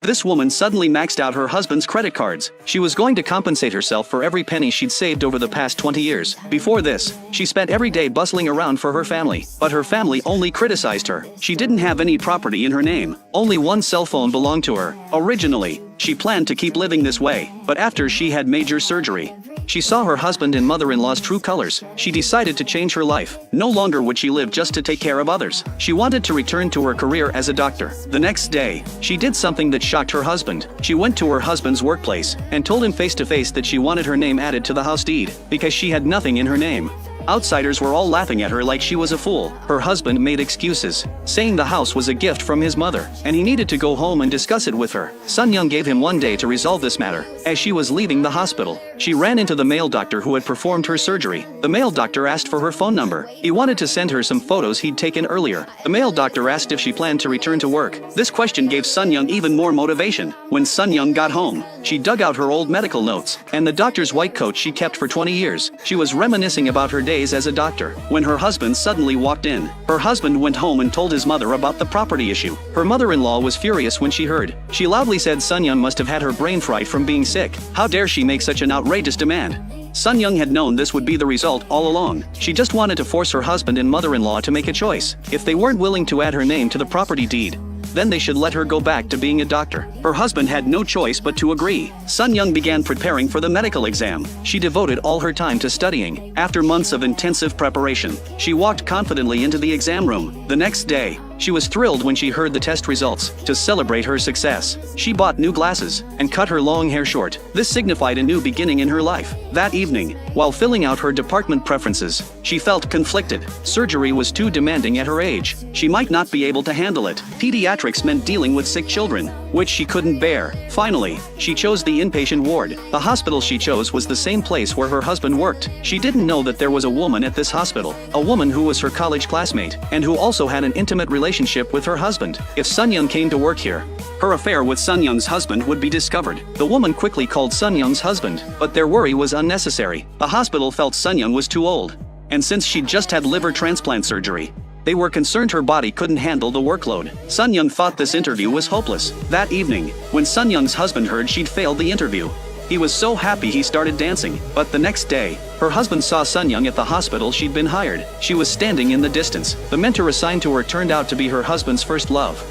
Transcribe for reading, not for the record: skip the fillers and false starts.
This woman suddenly maxed out her husband's credit cards. She was going to compensate herself for every penny she'd saved over the past 20 years. Before this, she spent every day bustling around for her family. But her family only criticized her. She didn't have any property in her name. Only one cell phone belonged to her. Originally, she planned to keep living this way. But after she had major surgery, she saw her husband and mother-in-law's true colors. She decided to change her life. No longer would she live just to take care of others. She wanted to return to her career as a doctor. The next day, she did something that shocked her husband. She went to her husband's workplace and told him face-to-face that she wanted her name added to the house deed because she had nothing in her name. Outsiders were all laughing at her like she was a fool. Her husband made excuses, saying the house was a gift from his mother, and he needed to go home and discuss it with her. Sun Young gave him one day to resolve this matter. As she was leaving the hospital, she ran into the male doctor who had performed her surgery. The male doctor asked for her phone number. He wanted to send her some photos he'd taken earlier. The male doctor asked if she planned to return to work. This question gave Sun Young even more motivation. When Sun Young got home, she dug out her old medical notes and the doctor's white coat she kept for 20 years. She was reminiscing about her days as a doctor when her husband suddenly walked in. Her husband went home and told his mother about the property issue. Her mother-in-law was furious when she heard. She loudly said Sun Young must have had her brain fried from being sick. How dare she make such an outrageous demand? Sun Young had known this would be the result all along. She just wanted to force her husband and mother-in-law to make a choice. If they weren't willing to add her name to the property deed, then they should let her go back to being a doctor. Her husband had no choice but to agree. Sun Young began preparing for the medical exam. She devoted all her time to studying. After months of intensive preparation, she walked confidently into the exam room. The next day, she was thrilled when she heard the test results. To celebrate her success, she bought new glasses and cut her long hair short. This signified a new beginning in her life. That evening, while filling out her department preferences, she felt conflicted. Surgery was too demanding at her age. She might not be able to handle it. Pediatrics meant dealing with sick children, which she couldn't bear. Finally, she chose the inpatient ward. The hospital she chose was the same place where her husband worked. She didn't know that there was a woman at this hospital, a woman who was her college classmate, and who also had an intimate relationship with her husband. If Sun Young came to work here, her affair with Sun Young's husband would be discovered. The woman quickly called Sun Young's husband, but their worry was unnecessary. The hospital felt Sun Young was too old, and since she'd just had liver transplant surgery, they were concerned her body couldn't handle the workload. Sun Young thought this interview was hopeless. That evening, when Sun Young's husband heard she'd failed the interview, he was so happy he started dancing. But the next day, her husband saw Sun Young at the hospital she'd been hired. She was standing in the distance. The mentor assigned to her turned out to be her husband's first love.